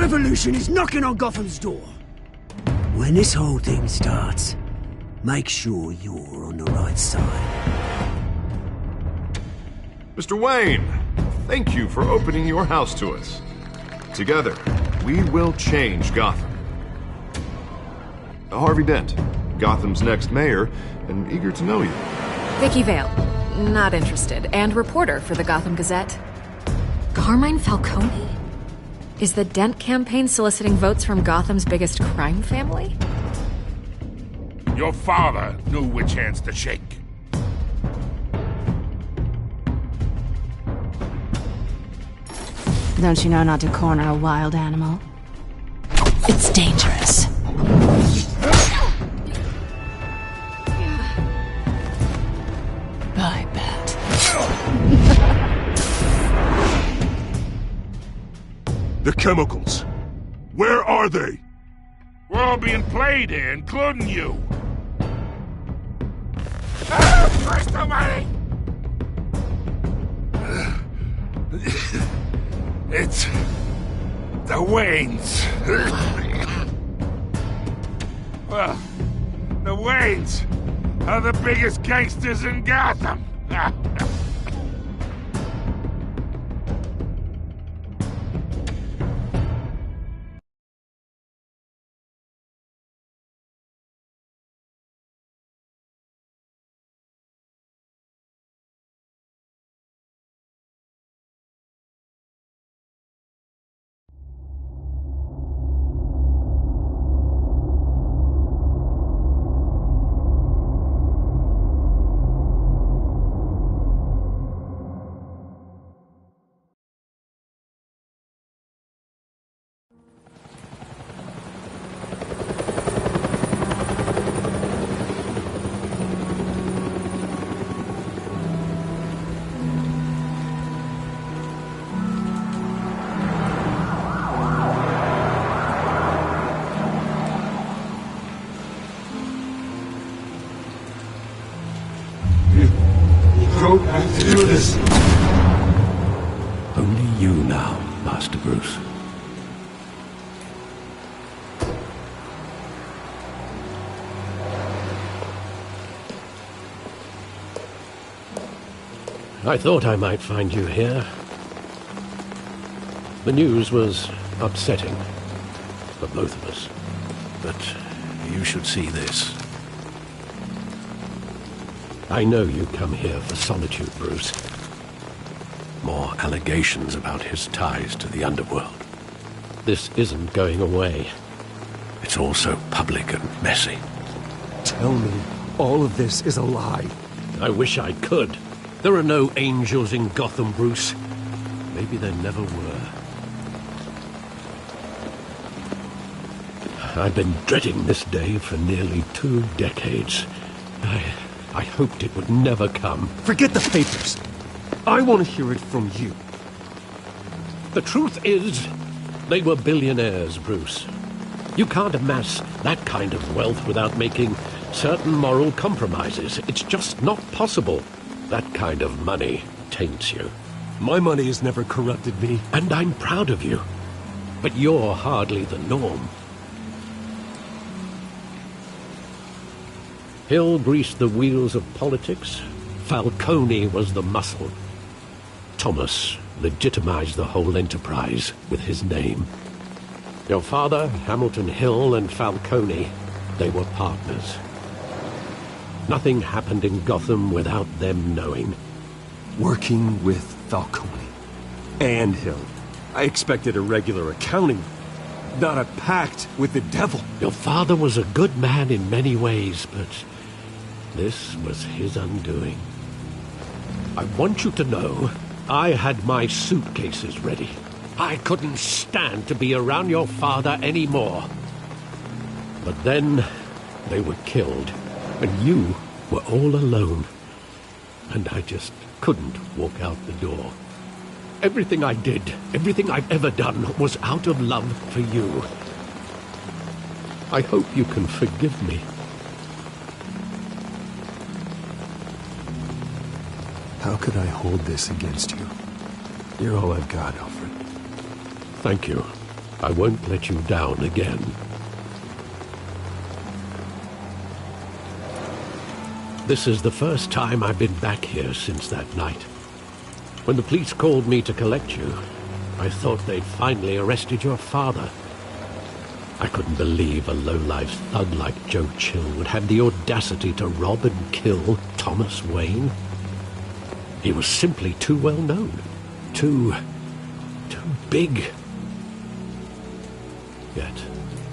revolution is knocking on Gotham's door. When this whole thing starts, make sure you're on the right side. Mr. Wayne, thank you for opening your house to us. Together, we will change Gotham. Harvey Dent, Gotham's next mayor, and eager to know you. Vicky Vale, not interested, and reporter for the Gotham Gazette. Carmine Falcone? Is the Dent campaign soliciting votes from Gotham's biggest crime family? Your father knew which hands to shake. Don't you know not to corner a wild animal? It's dangerous. I bet. The chemicals. Where are they? We're all being played here, including you. Christ almighty! It's the Waynes. Well, the Waynes are the biggest gangsters in Gotham. Don't have to do this. Only you now, Master Bruce. I thought I might find you here. The news was upsetting for both of us. But you should see this. I know you come here for solitude, Bruce. More allegations about his ties to the underworld. This isn't going away. It's all so public and messy. Tell me, all of this is a lie. I wish I could. There are no angels in Gotham, Bruce. Maybe there never were. I've been dreading this day for nearly 2 decades. I hoped it would never come. Forget the papers. I want to hear it from you. The truth is, they were billionaires, Bruce. You can't amass that kind of wealth without making certain moral compromises. It's just not possible. That kind of money taints you. My money has never corrupted me. And I'm proud of you. But you're hardly the norm. Hill greased the wheels of politics. Falcone was the muscle. Thomas legitimized the whole enterprise with his name. Your father, Hamilton Hill, and Falcone, they were partners. Nothing happened in Gotham without them knowing. Working with Falcone and Hill. I expected a regular accounting, not a pact with the devil. Your father was a good man in many ways, but this was his undoing. I want you to know, I had my suitcases ready. I couldn't stand to be around your father anymore. But then, they were killed, and you were all alone. And I just couldn't walk out the door. Everything I did, everything I've ever done, was out of love for you. I hope you can forgive me. How could I hold this against you? You're all I've got, Alfred. Thank you. I won't let you down again. This is the first time I've been back here since that night. When the police called me to collect you, I thought they'd finally arrested your father. I couldn't believe a low-life thug like Joe Chill would have the audacity to rob and kill Thomas Wayne. He was simply too well known. Too big. Yet,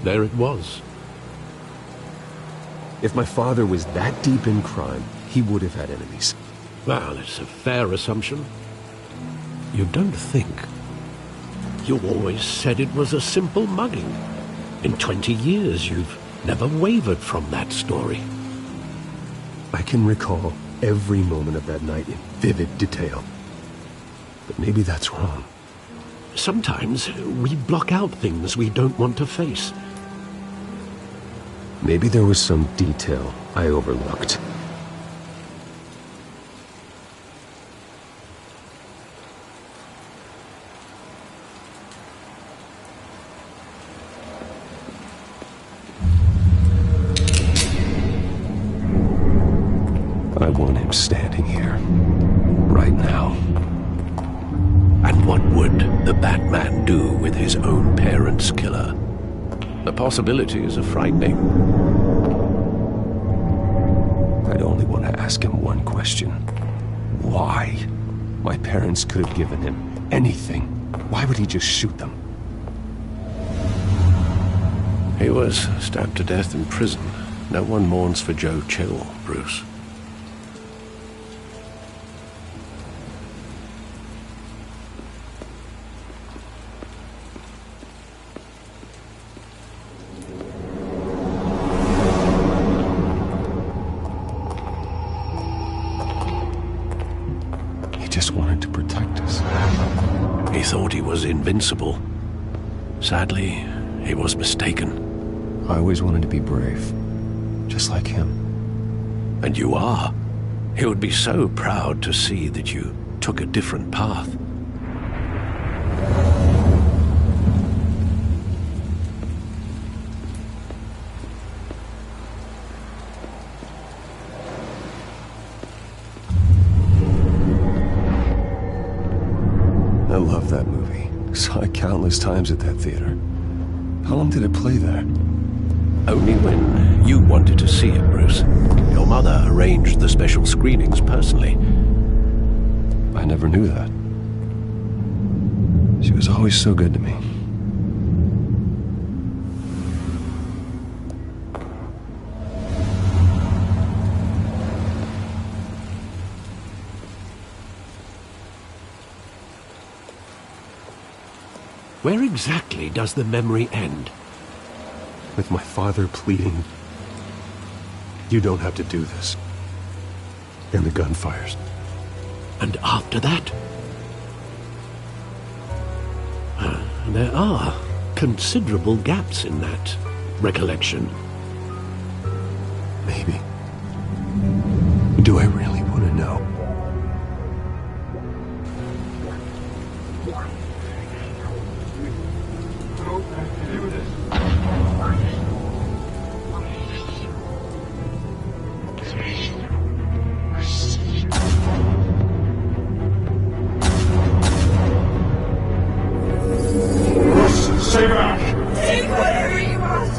there it was. If my father was that deep in crime, he would have had enemies. Well, it's a fair assumption. You don't think. You always said it was a simple mugging. In 20 years, you've never wavered from that story. I can recall every moment of that night in vivid detail. But maybe that's wrong. Sometimes we block out things we don't want to face. Maybe there was some detail I overlooked. I want him standing here, right now. And what would the Batman do with his own parents' killer? The possibilities are frightening. I'd only want to ask him one question. Why? My parents could have given him anything. Why would he just shoot them? He was stabbed to death in prison. No one mourns for Joe Chill, Bruce. Wanted to protect us. He thought he was invincible. Sadly, he was mistaken. I always wanted to be brave, just like him. And you are. He would be so proud to see that you took a different path. I love that movie. Saw it countless times at that theater. How long did it play there? Only when you wanted to see it, Bruce. Your mother arranged the special screenings personally. I never knew that. She was always so good to me. Where exactly does the memory end? With my father pleading, "You don't have to do this." And the gun fires. And after that? There are considerable gaps in that recollection. Maybe. Do I really want to know? Stay back! Take whatever you want.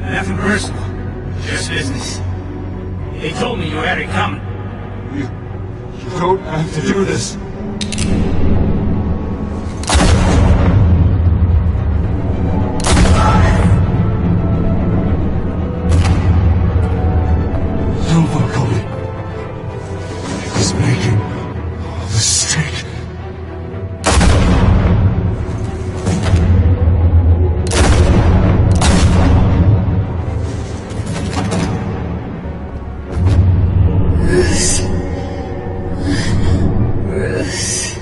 Nothing personal. Just business. They told me you had it coming. You don't have to do this. Don't fuck on me. He's making a mistake. Bruce.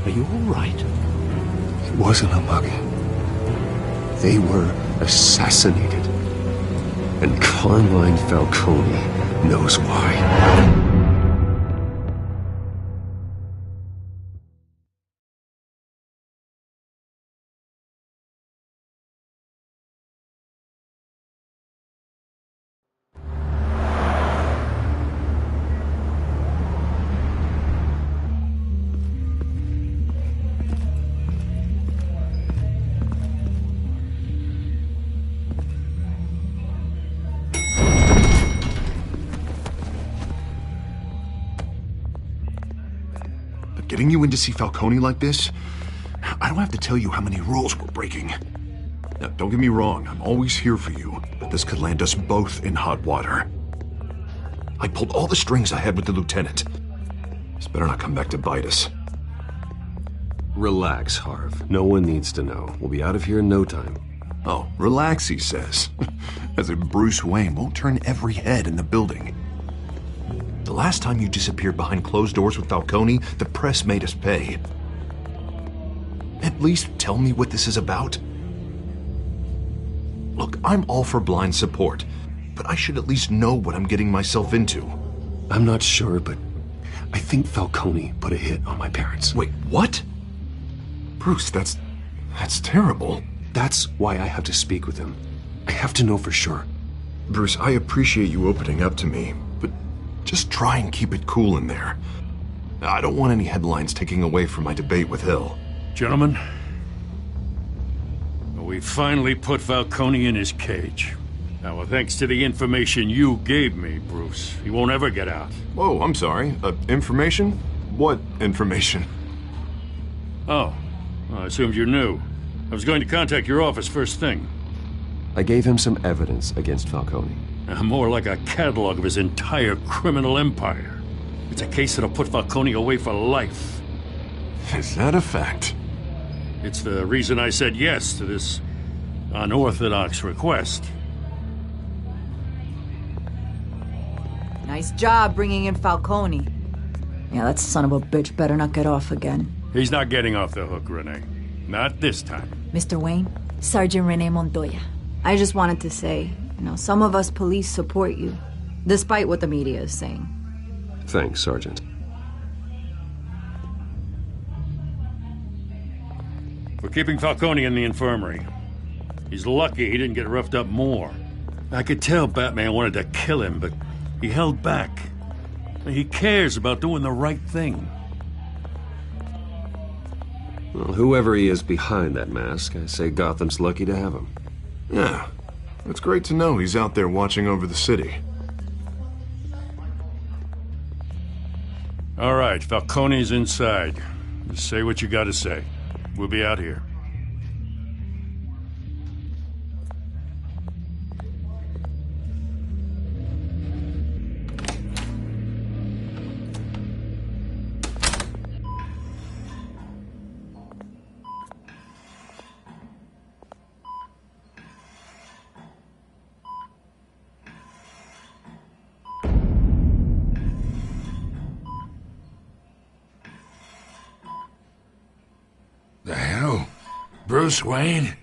Are you all right? It wasn't a mug. They were assassinated. And Carmine Falcone knows why. Getting you in to see Falcone like this, I don't have to tell you how many rules we're breaking. Now, don't get me wrong, I'm always here for you, but this could land us both in hot water. I pulled all the strings I had with the lieutenant. This better not come back to bite us. Relax, Harv. No one needs to know. We'll be out of here in no time. Oh, relax, he says. As if Bruce Wayne won't turn every head in the building. The last time you disappeared behind closed doors with Falcone, the press made us pay. At least tell me what this is about. Look, I'm all for blind support, but I should at least know what I'm getting myself into. I'm not sure, but I think Falcone put a hit on my parents. Wait, what? Bruce, that's terrible. That's why I have to speak with him. I have to know for sure. Bruce, I appreciate you opening up to me, but just try and keep it cool in there. I don't want any headlines taking away from my debate with Hill. Gentlemen, we finally put Falcone in his cage. Now, thanks to the information you gave me, Bruce, he won't ever get out. Whoa, I'm sorry. Information? What information? Oh, I assumed you knew. I was going to contact your office first thing. I gave him some evidence against Falcone. More like a catalog of his entire criminal empire. It's a case that'll put Falcone away for life. Is that a fact? It's the reason I said yes to this unorthodox request. Nice job bringing in Falcone. Yeah, that son of a bitch better not get off again. He's not getting off the hook, Renee. Not this time. Mr. Wayne, Sergeant Renee Montoya. I just wanted to say, some of us police support you, despite what the media is saying. Thanks, Sergeant. We're keeping Falcone in the infirmary. He's lucky he didn't get roughed up more. I could tell Batman wanted to kill him, but he held back. He cares about doing the right thing. Well, whoever he is behind that mask, I say Gotham's lucky to have him. Yeah. It's great to know he's out there watching over the city. All right, Falcone's inside. Just say what you gotta say. We'll be out here. The hell? Bruce Wayne?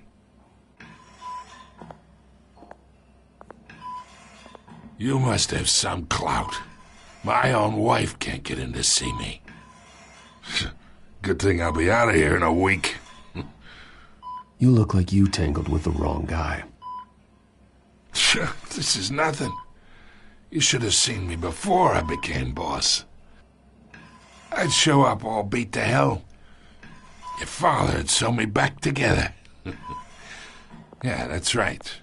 You must have some clout. My own wife can't get in to see me. Good thing I'll be out of here in a week. You look like you tangled with the wrong guy. This is nothing. You should have seen me before I became boss. I'd show up all beat to hell. Your father had sewn me back together. Yeah, that's right.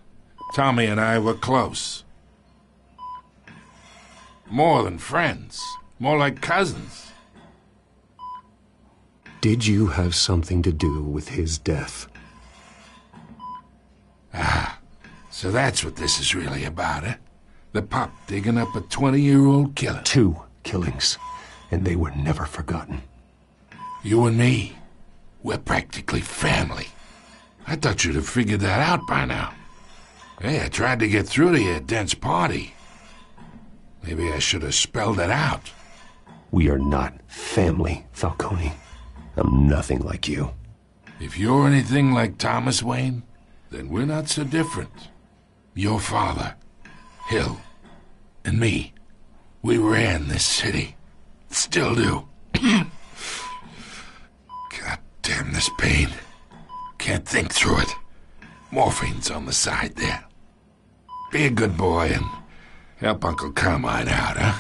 Tommy and I were close. More than friends. More like cousins. Did you have something to do with his death? Ah, so that's what this is really about, eh? The pup digging up a 20-year-old killer. 2 killings, and they were never forgotten. You and me, we're practically family. I thought you'd have figured that out by now. Hey, I tried to get through to your dense party. Maybe I should have spelled it out. We are not family, Falcone. I'm nothing like you. If you're anything like Thomas Wayne, then we're not so different. Your father, Hill, and me, we ran this city. Still do. God damn this pain. Can't think through it. Morphine's on the side there. Be a good boy and help Uncle Carmine out, huh?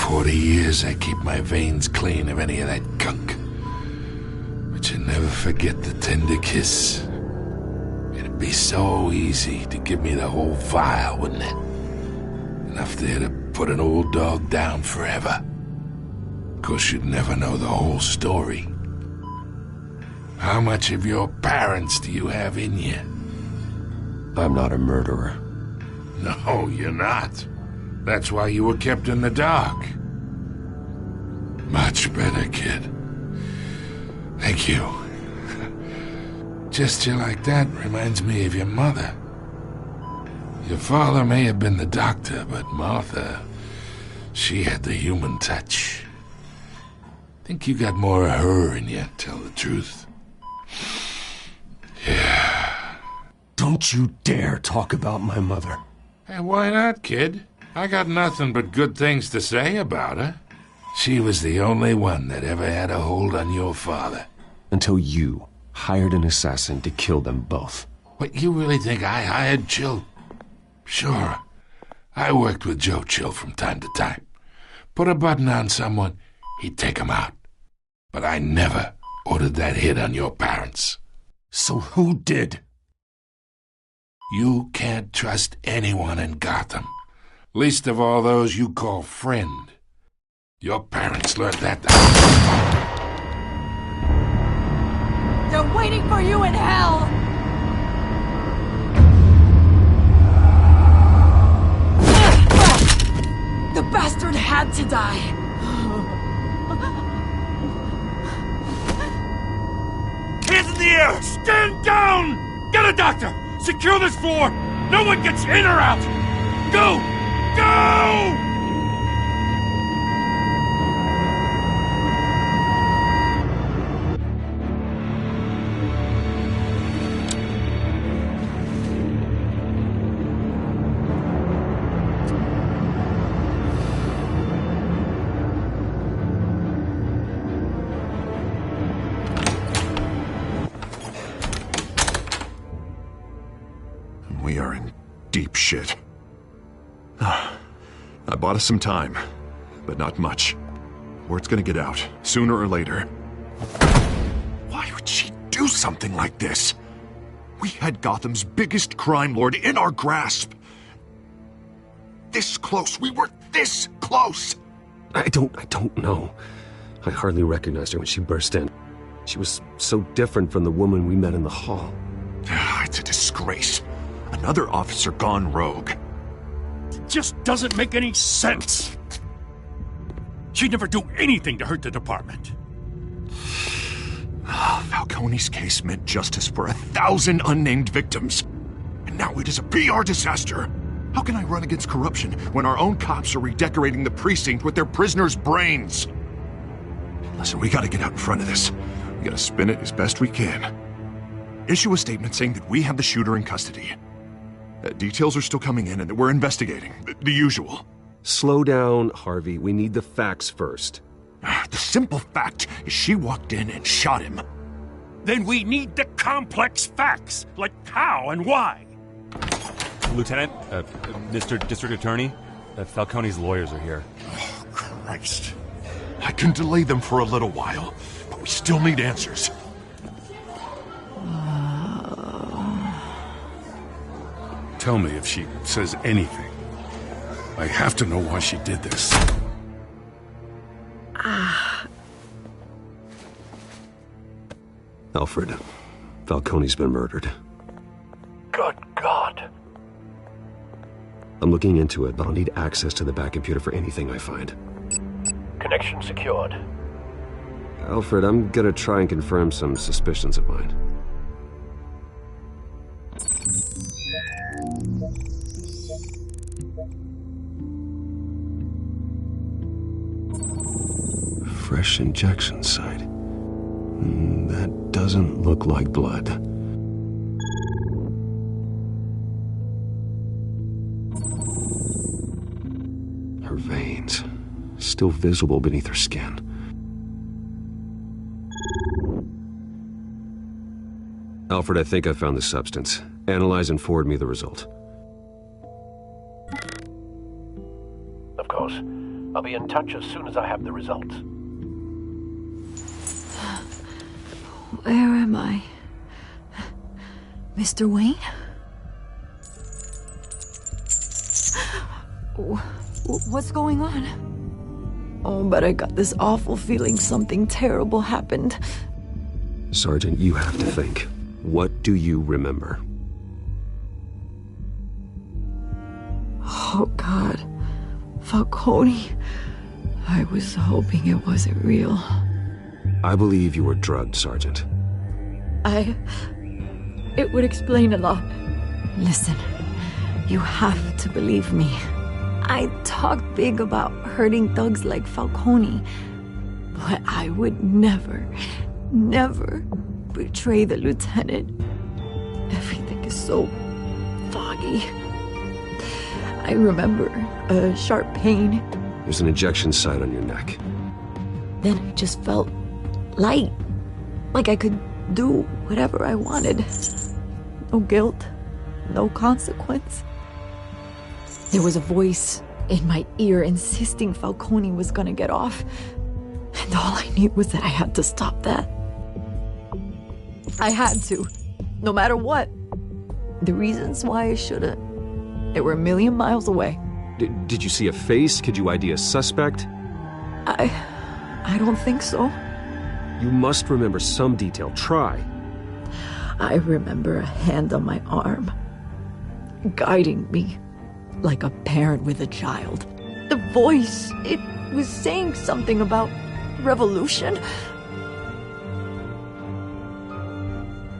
40 years I keep my veins clean of any of that gunk. But you never forget the tender kiss. It'd be so easy to give me the whole vial, wouldn't it? Enough there to put an old dog down forever. Of course, you'd never know the whole story. How much of your parents do you have in you? I'm not a murderer. No, you're not. That's why you were kept in the dark. Much better, kid. Thank you. Gesture like that reminds me of your mother. Your father may have been the doctor, but Martha, she had the human touch. Think you got more of her in you, tell the truth. Yeah. Don't you dare talk about my mother. Hey, why not, kid? I got nothing but good things to say about her. She was the only one that ever had a hold on your father. Until you hired an assassin to kill them both. What, you really think I hired Chill? Sure. I worked with Joe Chill from time to time. Put a button on someone, he'd take him out. But I never ordered that hit on your parents. So who did? You can't trust anyone in Gotham. Least of all those you call friend. Your parents learned that. They're waiting for you in hell! The bastard had to die! Hands in the air! Stand down! Get a doctor! Secure this floor! No one gets in or out! Go! Go! We are in deep shit. I bought us some time, but not much. Word's gonna get out, sooner or later. Why would she do something like this? We had Gotham's biggest crime lord in our grasp. This close, we were this close! I don't know. I hardly recognized her when she burst in. She was so different from the woman we met in the hall. It's a disgrace. Another officer gone rogue. It just doesn't make any sense. She'd never do anything to hurt the department. Falcone's case meant justice for 1,000 unnamed victims. And now it is a PR disaster. How can I run against corruption when our own cops are redecorating the precinct with their prisoners' brains? Listen, we gotta get out in front of this. We gotta spin it as best we can. Issue a statement saying that we have the shooter in custody. Details are still coming in and that we're investigating. The usual. Slow down, Harvey. We need the facts first. The simple fact is she walked in and shot him. Then we need the complex facts, like how and why. Lieutenant, Mr. District Attorney, Falcone's lawyers are here. Oh, Christ. I can delay them for a little while, but we still need answers. Tell me if she says anything. I have to know why she did this. Alfred, Falcone's been murdered. Good God. I'm looking into it, but I'll need access to the back computer for anything I find. Connection secured. Alfred, I'm gonna try and confirm some suspicions of mine. Fresh injection site. That doesn't look like blood. Her veins, still visible beneath her skin. Alfred, I think I found the substance. Analyze and forward me the result. Of course. I'll be in touch as soon as I have the results. Where am I? Mr. Wayne? What's going on? Oh, but I got this awful feeling something terrible happened. Sergeant, you have to think. What do you remember? Oh, God. Falcone. I was hoping it wasn't real. I believe you were drugged, Sergeant. It would explain a lot. Listen, you have to believe me. I talk big about hurting thugs like Falcone, but I would never betray the lieutenant. Everything is so foggy. I remember a sharp pain. There's an injection site on your neck. Then I just felt light, like I could do whatever I wanted. No guilt, no consequence. There was a voice in my ear insisting Falcone was gonna get off. And all I knew was that I had to stop that. I had to, no matter what. The reasons why I shouldn't, they were a million miles away. Did you see a face? Could you ID a suspect? I don't think so. You must remember some detail. Try. I remember a hand on my arm, guiding me like a parent with a child. The voice, it was saying something about revolution.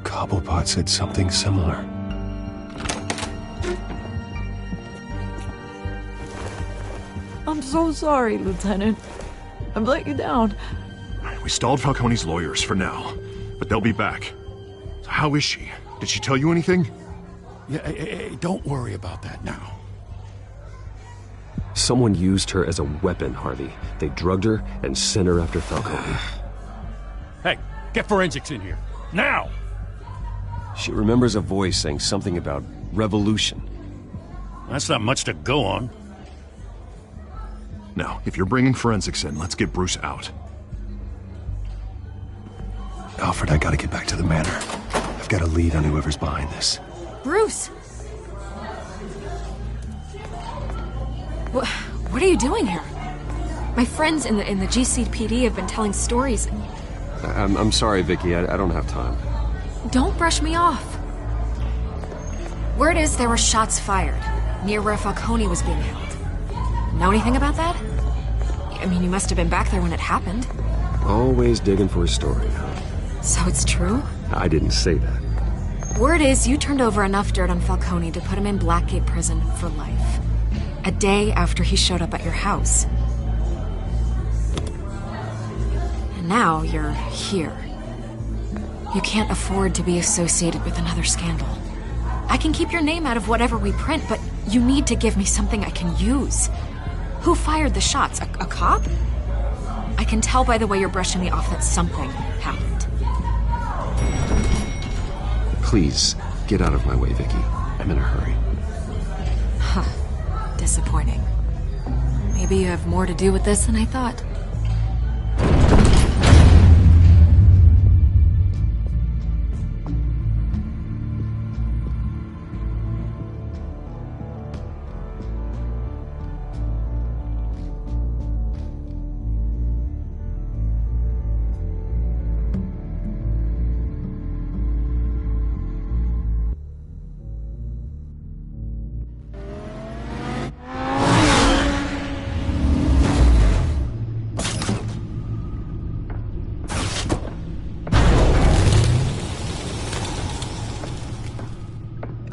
Cobblepot said something similar. I'm so sorry, Lieutenant. I've let you down. We stalled Falcone's lawyers for now, but they'll be back. So how is she? Did she tell you anything? Yeah, hey, don't worry about that now. Someone used her as a weapon, Harvey. They drugged her and sent her after Falcone. Hey, get forensics in here. Now! She remembers a voice saying something about revolution. That's not much to go on. Now, if you're bringing forensics in, let's get Bruce out. Alfred, I gotta get back to the manor. I've got a lead on whoever's behind this. Bruce! What are you doing here? My friends in the GCPD have been telling stories. I'm sorry, Vicky. I don't have time. Don't brush me off. Word is there were shots fired near where Falcone was being held. Know anything about that? I mean, you must have been back there when it happened. Always digging for a story, huh? So it's true? I didn't say that. Word is you turned over enough dirt on Falcone to put him in Blackgate Prison for life. A day after he showed up at your house. And now you're here. You can't afford to be associated with another scandal. I can keep your name out of whatever we print, but you need to give me something I can use. Who fired the shots? A cop? I can tell by the way you're brushing me off that something happened. Please, get out of my way, Vicky. I'm in a hurry. Huh. Disappointing. Maybe you have more to do with this than I thought.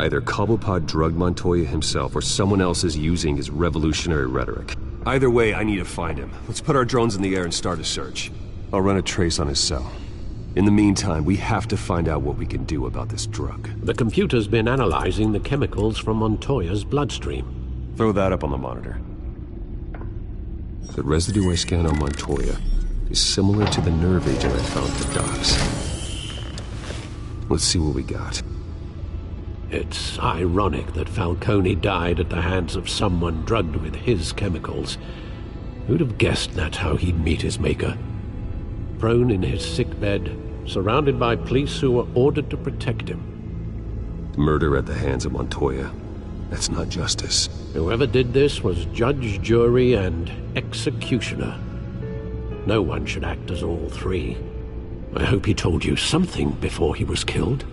Either Cobblepot drugged Montoya himself, or someone else is using his revolutionary rhetoric. Either way, I need to find him. Let's put our drones in the air and start a search. I'll run a trace on his cell. In the meantime, we have to find out what we can do about this drug. The computer's been analyzing the chemicals from Montoya's bloodstream. Throw that up on the monitor. The residue I scanned on Montoya is similar to the nerve agent I found at the docks. Let's see what we got. It's ironic that Falcone died at the hands of someone drugged with his chemicals. Who'd have guessed that's how he'd meet his maker? Prone in his sickbed, surrounded by police who were ordered to protect him. Murder at the hands of Montoya. That's not justice. Whoever did this was judge, jury, and executioner. No one should act as all three. I hope he told you something before he was killed.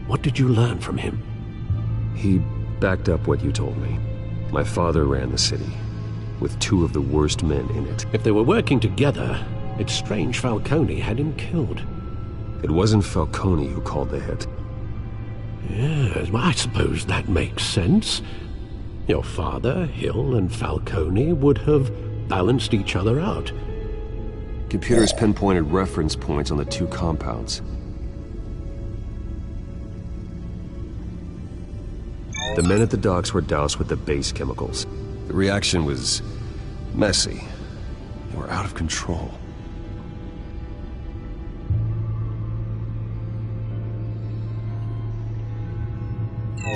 What did you learn from him? He backed up what you told me. My father ran the city, with 2 of the worst men in it. If they were working together, it's strange Falcone had him killed. It wasn't Falcone who called the hit. Yes, well, I suppose that makes sense. Your father, Hill, and Falcone would have balanced each other out. Computers pinpointed reference points on the 2 compounds. The men at the docks were doused with the base chemicals. The reaction was messy. They were out of control.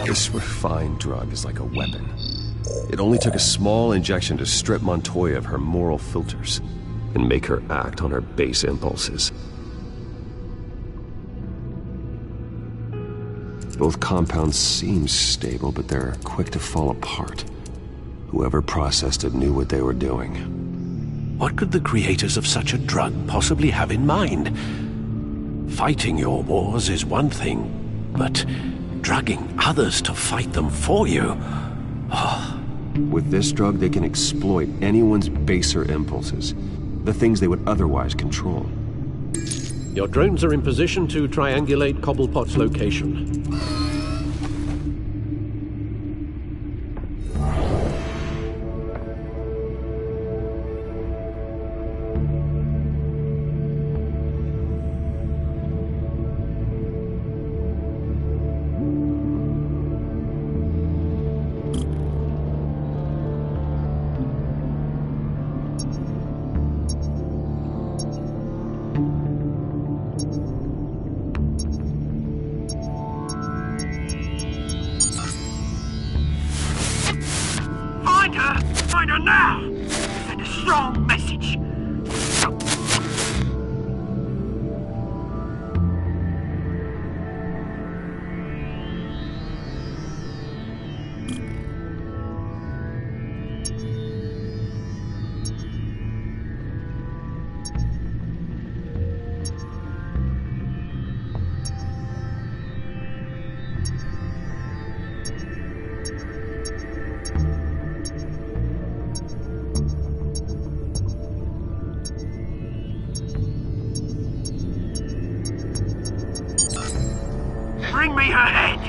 This refined drug is like a weapon. It only took a small injection to strip Montoya of her moral filters and make her act on her base impulses. Both compounds seem stable, but they're quick to fall apart. Whoever processed it knew what they were doing. What could the creators of such a drug possibly have in mind? Fighting your wars is one thing, but drugging others to fight them for you? Oh. With this drug, they can exploit anyone's baser impulses, the things they would otherwise control. Your drones are in position to triangulate Cobblepot's location. Find her now! Send a strong message. Bring me her head!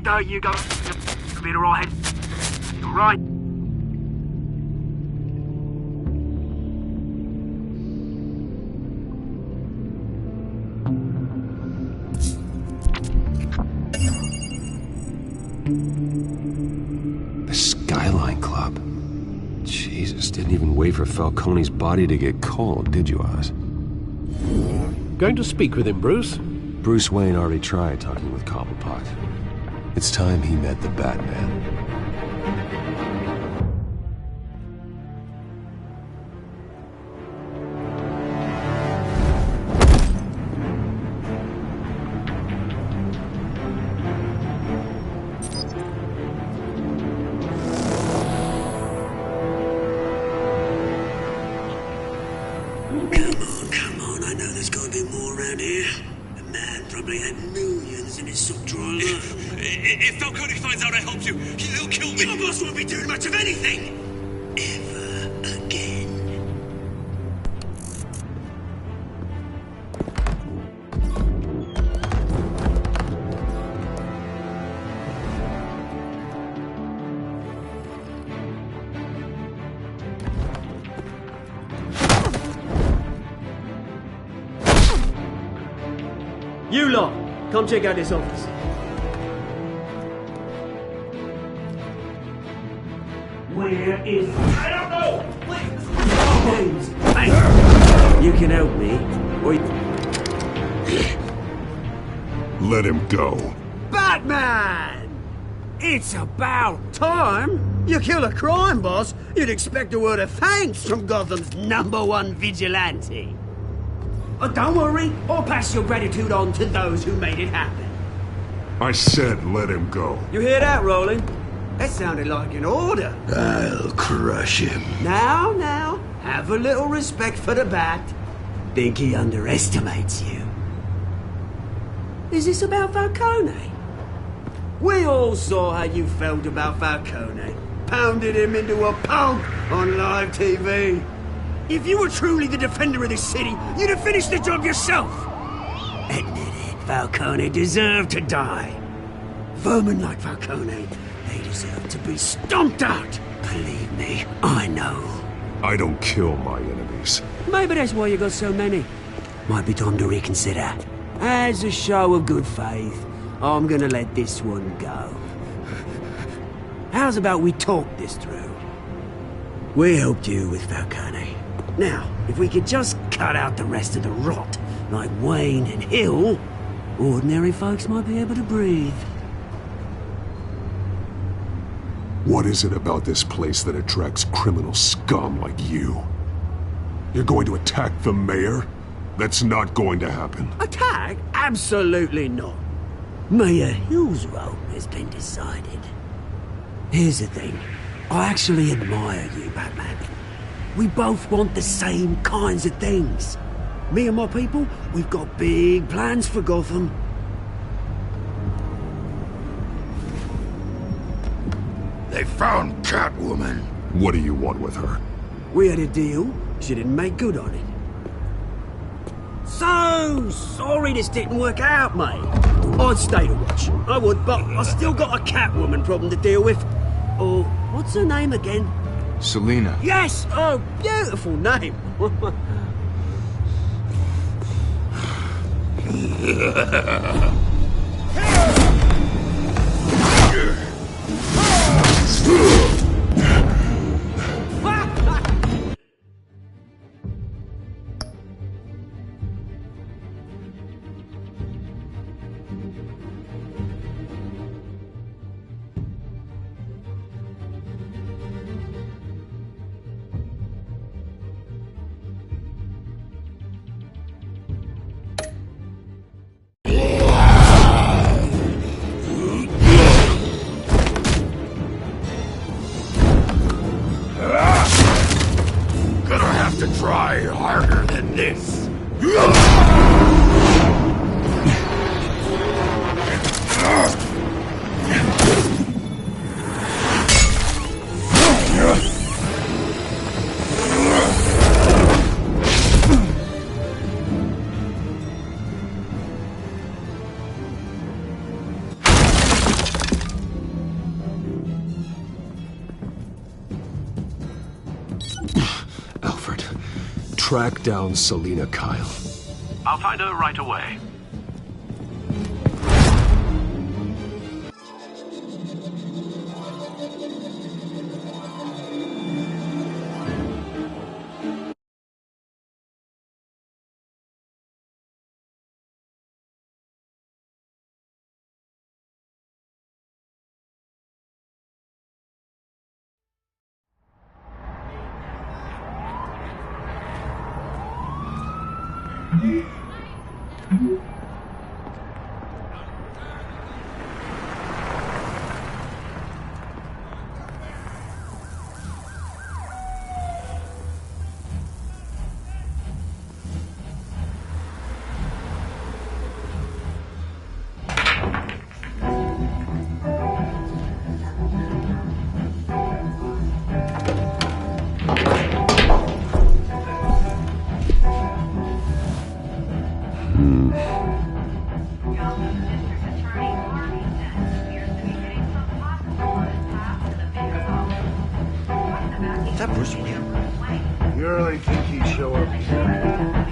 There you go. You'll be alright. You're right. The Skyline Club. Jesus, didn't even wait for Falcone's body to get cold, did you, Oz? Going to speak with him, Bruce? Bruce Wayne already tried talking with Cobblepot. It's time he met the Batman. probably had millions in his sub-dry life. If Falcone finds out I helped you, he'll kill me. Your boss won't be doing much of anything! Ever again. You lot, come check out this office. Where is... I don't know! James, hey! You can help me, or Let him go. Batman! It's about time! You kill a crime boss, you'd expect a word of thanks from Gotham's #1 vigilante. Oh, don't worry, I'll pass your gratitude on to those who made it happen. I said let him go. You hear that, Roland? That sounded like an order. I'll crush him. Now, have a little respect for the Bat. Think he underestimates you. Is this about Falcone? We all saw how you felt about Falcone. Pounded him into a pulp on live TV. If you were truly the defender of this city, you'd have finished the job yourself. Admit it, Falcone deserved to die. Vermin like Falcone, they deserve to be stomped out. Believe me, I know. I don't kill my enemies. Maybe that's why you got so many. Might be time to reconsider. As a show of good faith, I'm gonna let this one go. How's about we talk this through? We helped you with Falcone. Now, if we could just cut out the rest of the rot, like Wayne and Hill, ordinary folks might be able to breathe. What is it about this place that attracts criminal scum like you? You're going to attack the mayor? That's not going to happen. Attack? Absolutely not. Mayor Hill's role has been decided. Here's the thing. I actually admire you, Batman. We both want the same kinds of things. Me and my people, we've got big plans for Gotham. They found Catwoman. What do you want with her? We had a deal. She didn't make good on it. So sorry this didn't work out, mate. I'd stay to watch. I would, but I still got a Catwoman problem to deal with. Oh, what's her name again? Selina. Yes! Oh, beautiful name. Gonna have to try harder than this. Alfred, track down Selina Kyle. I'll find her right away. course we will. You really think he'd show up here?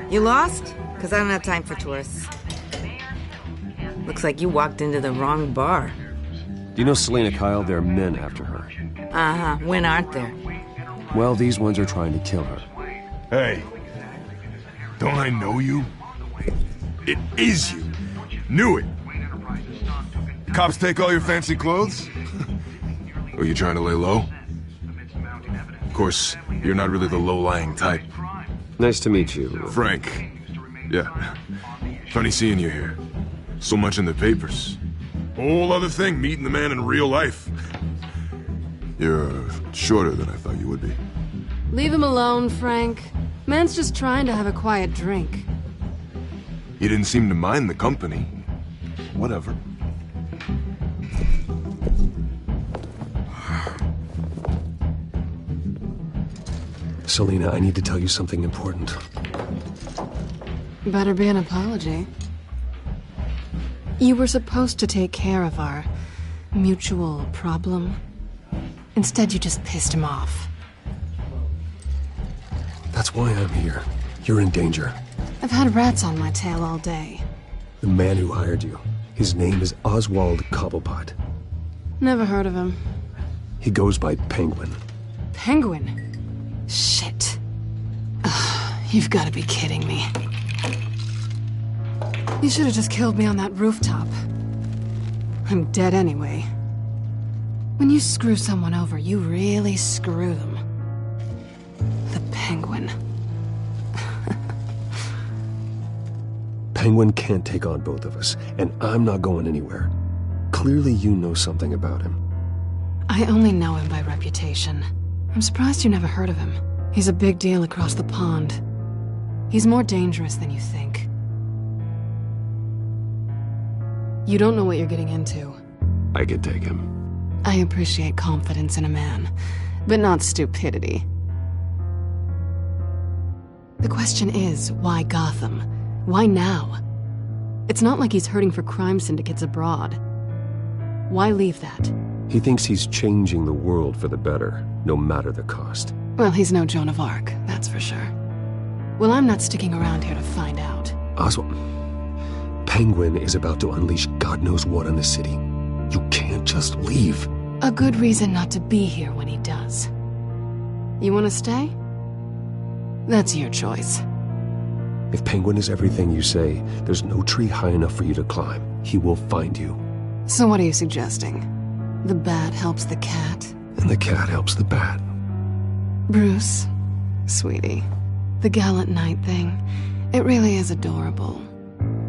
You lost? Because I don't have time for tourists. Looks like you walked into the wrong bar. Do you know Selena Kyle? There are men after her. Uh-huh. When aren't there? Well, these ones are trying to kill her. Hey, don't I know you? It is you. Knew it. Cops take all your fancy clothes? Are you trying to lay low? Of course, you're not really the low-lying type. Nice to meet you. Frank. Yeah. Funny seeing you here. So much in the papers. Whole other thing, meeting the man in real life. You're shorter than I thought you would be. Leave him alone, Frank. Man's just trying to have a quiet drink. He didn't seem to mind the company. Whatever. Selena, I need to tell you something important. Better be an apology. You were supposed to take care of our mutual problem. Instead, you just pissed him off. That's why I'm here. You're in danger. I've had rats on my tail all day. The man who hired you, his name is Oswald Cobblepot. Never heard of him. He goes by Penguin. Penguin? Shit. Ugh, you've got to be kidding me. You should have just killed me on that rooftop. I'm dead anyway. When you screw someone over, you really screw them. The Penguin. Penguin can't take on both of us, and I'm not going anywhere. Clearly you know something about him. I only know him by reputation. I'm surprised you never heard of him. He's a big deal across the pond. He's more dangerous than you think. You don't know what you're getting into. I could take him. I appreciate confidence in a man, but not stupidity. The question is, why Gotham? Why now? It's not like he's hurting for crime syndicates abroad. Why leave that? He thinks he's changing the world for the better, no matter the cost. Well, he's no Joan of Arc, that's for sure. Well, I'm not sticking around here to find out. Oswald, Penguin is about to unleash God knows what on the city. You can't just leave. A good reason not to be here when he does. You want to stay? That's your choice. If Penguin is everything you say, there's no tree high enough for you to climb. He will find you. So what are you suggesting? The bat helps the cat? And the cat helps the bat. Bruce, sweetie, the gallant knight thing, it really is adorable.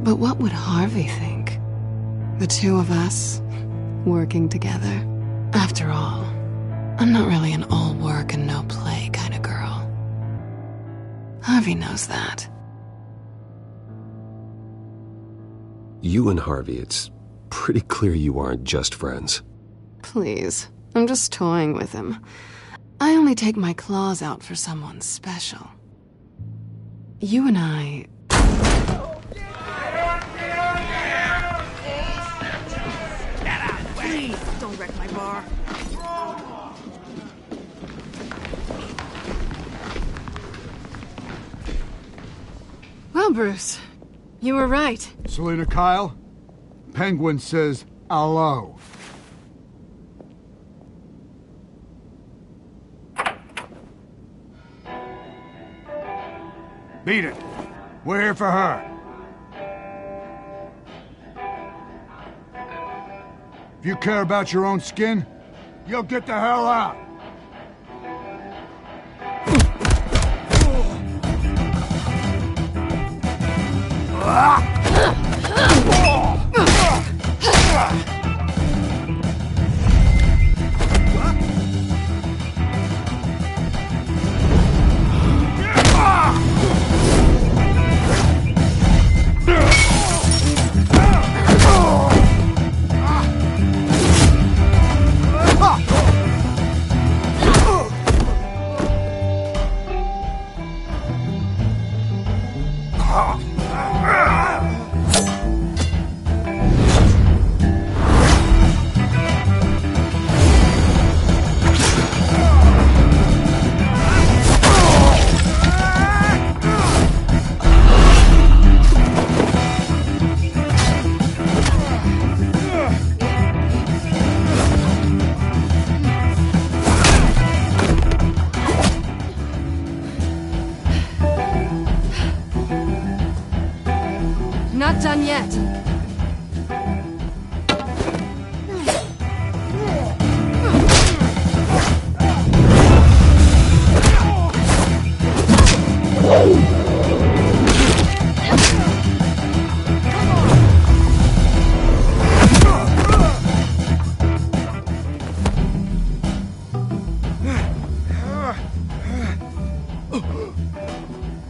But what would Harvey think? The two of us, working together. After all, I'm not really an all work and no play kind of girl. Harvey knows that. You and Harvey, it's pretty clear you aren't just friends. Please, I'm just toying with him. I only take my claws out for someone special. You and I... Please, don't wreck my bar. Well, Bruce, you were right. Selena Kyle, Penguin says hello. Beat it. We're here for her. If you care about your own skin, you'll get the hell out. not done yet.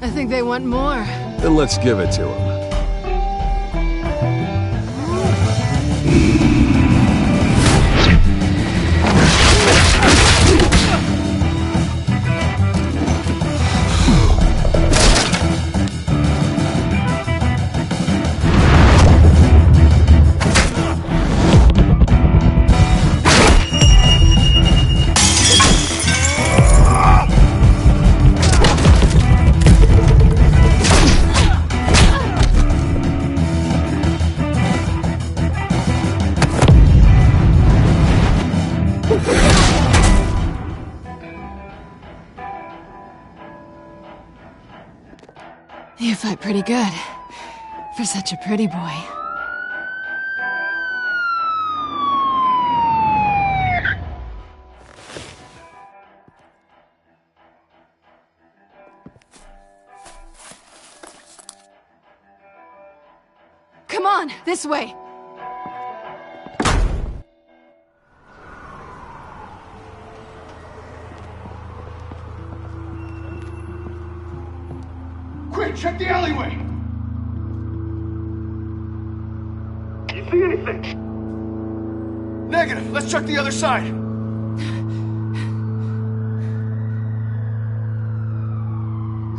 I think they want more. Then let's give it to them. You fight pretty good. For such a pretty boy. Come on, this way. Quick, check the alleyway! You see anything? Negative. Let's check the other side.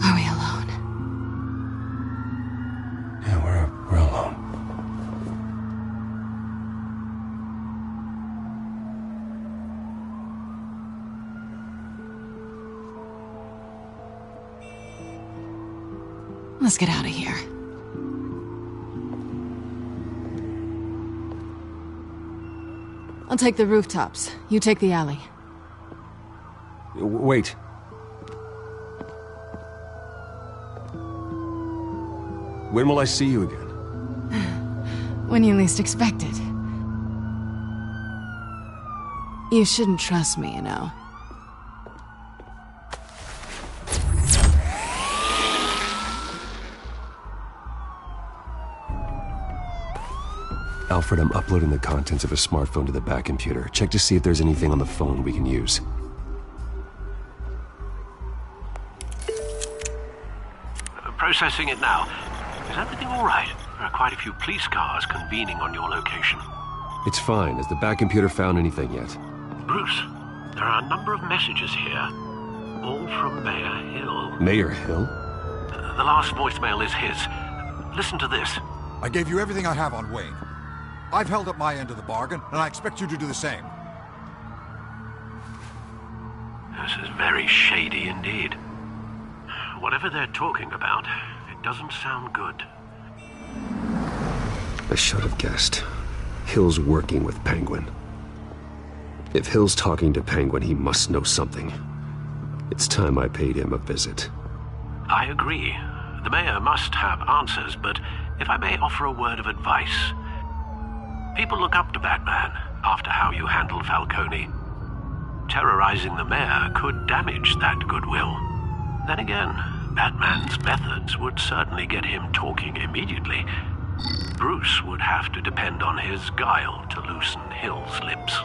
Are we alone? Yeah, we're alone. Let's get out of here. I'll take the rooftops. You take the alley. Wait. When will I see you again? When you least expect it. You shouldn't trust me, you know. Alfred, I'm uploading the contents of a smartphone to the back computer. Check to see if there's anything on the phone we can use. Processing it now. Is everything all right? There are quite a few police cars convening on your location. It's fine. Has the back computer found anything yet? Bruce, there are a number of messages here. All from Mayor Hill. Mayor Hill? The last voicemail is his. Listen to this. I gave you everything I have on Wayne. I've held up my end of the bargain, and I expect you to do the same. This is very shady indeed. Whatever they're talking about, it doesn't sound good. I should have guessed. Hill's working with Penguin. If Hill's talking to Penguin, he must know something. It's time I paid him a visit. I agree. The mayor must have answers, but if I may offer a word of advice. People look up to Batman after how you handled Falcone. Terrorizing the mayor could damage that goodwill. Then again, Batman's methods would certainly get him talking immediately. Bruce would have to depend on his guile to loosen Hill's lips.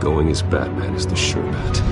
Going as Batman is the sure bet.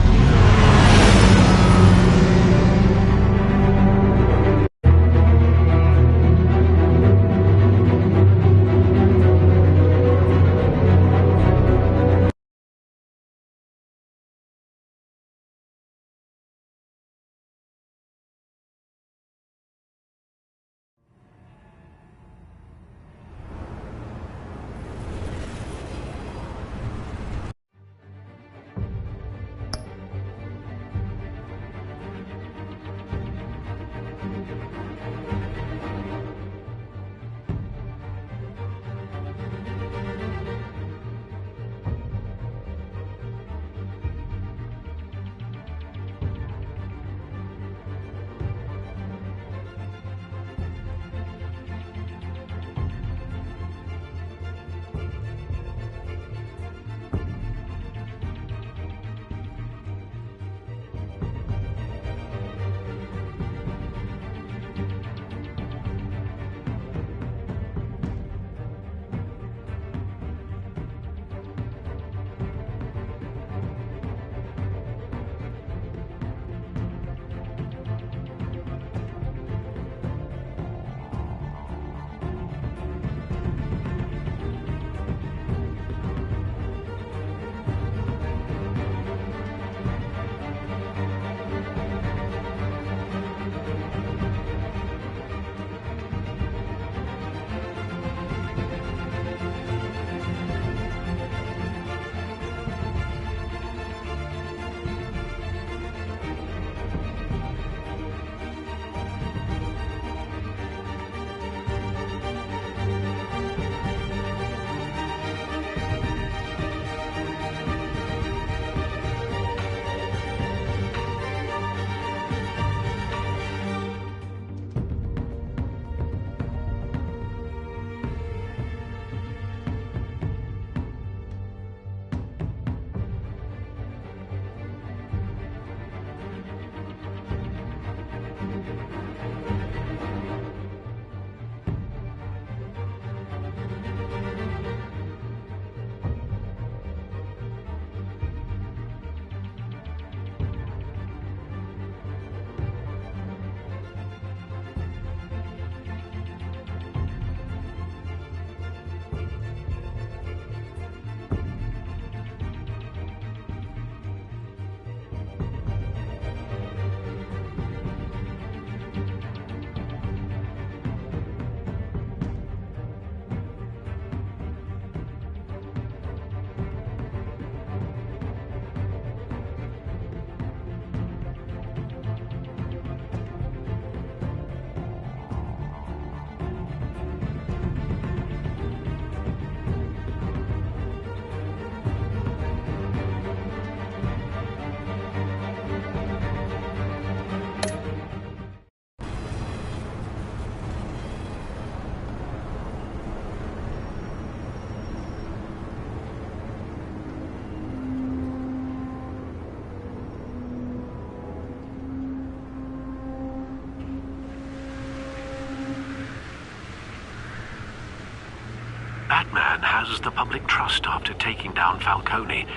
Batman has the public trust after taking down Falcone.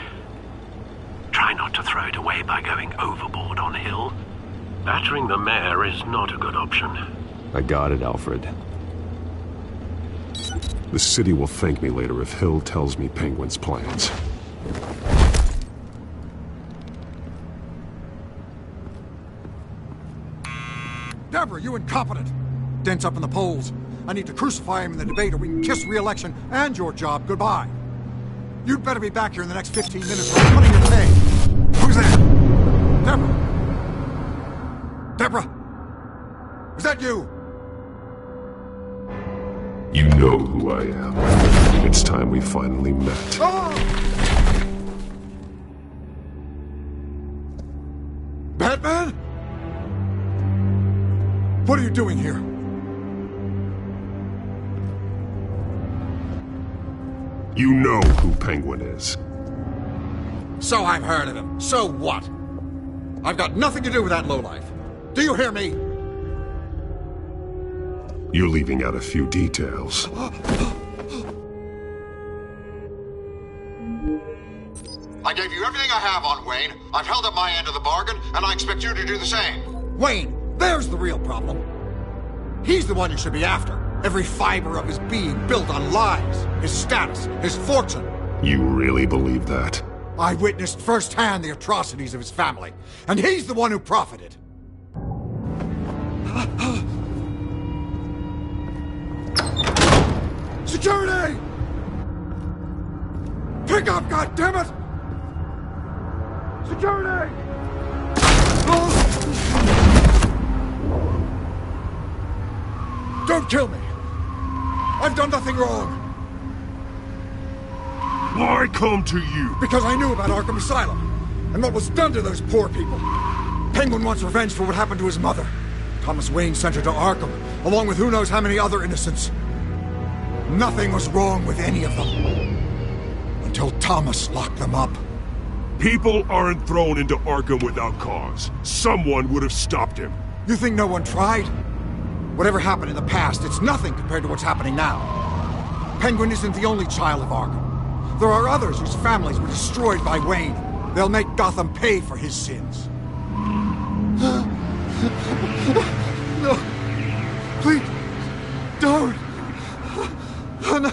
Try not to throw it away by going overboard on Hill. Battering the mayor is not a good option. I got it, Alfred. The city will thank me later if Hill tells me Penguin's plans. Deborah, you incompetent! Dent's up in the polls. I need to crucify him in the debate or we can kiss re-election and your job goodbye. You'd better be back here in the next 15 minutes or I'm cutting your pay. Who's there? Deborah? Deborah? Is that you? You know who I am. It's time we finally met. Oh! Batman? What are you doing here? You know who Penguin is. So I've heard of him. So what? I've got nothing to do with that lowlife. Do you hear me? You're leaving out a few details. I gave you everything I have on Wayne. I've held up my end of the bargain, and I expect you to do the same. Wayne, there's the real problem. He's the one you should be after. Every fiber of his being built on lies, his status, his fortune. You really believe that? I witnessed firsthand the atrocities of his family, and he's the one who profited. Security! Pick up, goddammit! Security! Don't kill me! I've done nothing wrong! Why come to you? Because I knew about Arkham Asylum, and what was done to those poor people. Penguin wants revenge for what happened to his mother. Thomas Wayne sent her to Arkham, along with who knows how many other innocents. Nothing was wrong with any of them. Until Thomas locked them up. People aren't thrown into Arkham without cause. Someone would have stopped him. You think no one tried? Whatever happened in the past, it's nothing compared to what's happening now. Penguin isn't the only child of Arkham. There are others whose families were destroyed by Wayne. They'll make Gotham pay for his sins. No. Please. Don't. No.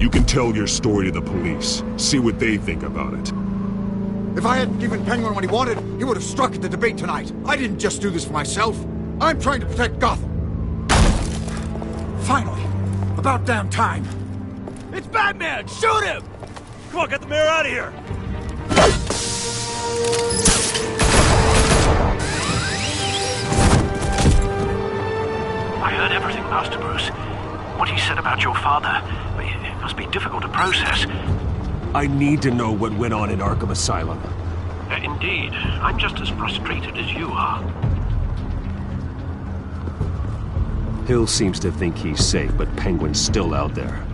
You can tell your story to the police. See what they think about it. If I hadn't given Penguin what he wanted, he would have struck at the debate tonight. I didn't just do this for myself. I'm trying to protect Gotham. Finally. About damn time. It's Batman! Shoot him! Come on, get the mayor out of here! I heard everything, Master Bruce. What he said about your father, it must be difficult to process. I need to know what went on in Arkham Asylum. Indeed. I'm just as frustrated as you are. Hill seems to think he's safe, but Penguin's still out there.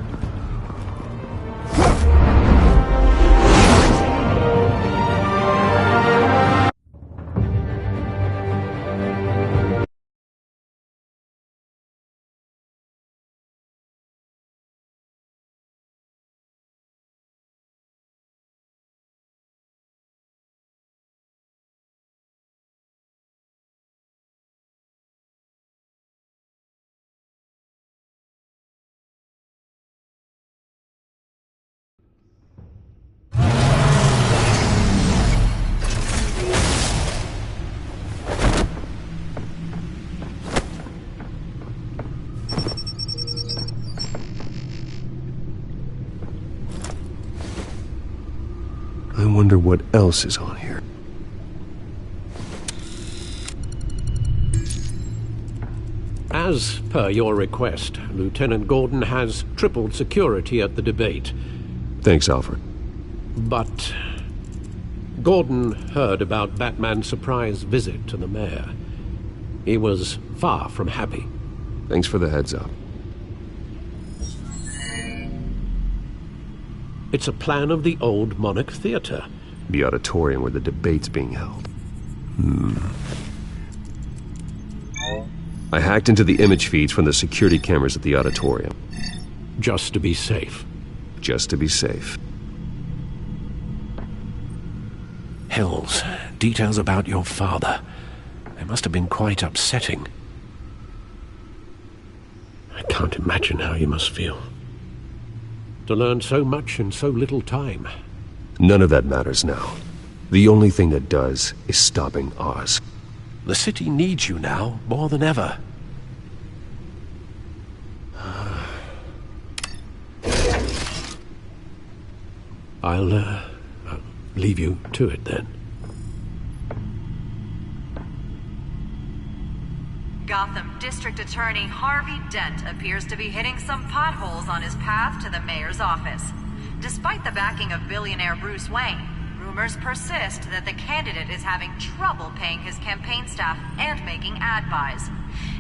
I wonder what else is on here. As per your request, Lieutenant Gordon has tripled security at the debate. Thanks, Alfred. But Gordon heard about Batman's surprise visit to the mayor. He was far from happy. Thanks for the heads up. It's a plan of the old Monarch Theater. The auditorium where the debate's being held. I hacked into the image feeds from the security cameras at the auditorium. just to be safe. Just to be safe. Hills, details about your father. They must have been quite upsetting. I can't imagine how you must feel. To learn so much in so little time. None of that matters now. The only thing that does is stopping Oz. The city needs you now, more than ever. I'll leave you to it then. Gotham District Attorney Harvey Dent appears to be hitting some potholes on his path to the mayor's office. Despite the backing of billionaire Bruce Wayne, rumors persist that the candidate is having trouble paying his campaign staff and making ad buys.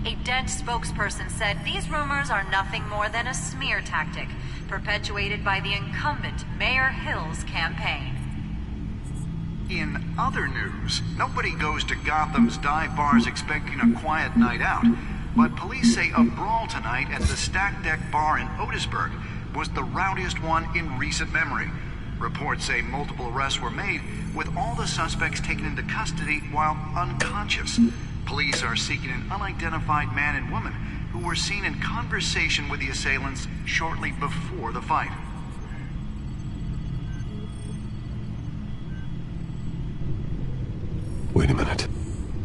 A Dent spokesperson said these rumors are nothing more than a smear tactic, perpetuated by the incumbent Mayor Hill's campaign. In other news, nobody goes to Gotham's dive bars expecting a quiet night out, but police say a brawl tonight at the Stack Deck Bar in Otisburg was the rowdiest one in recent memory. Reports say multiple arrests were made, with all the suspects taken into custody while unconscious. Police are seeking an unidentified man and woman who were seen in conversation with the assailants shortly before the fight. Wait a minute.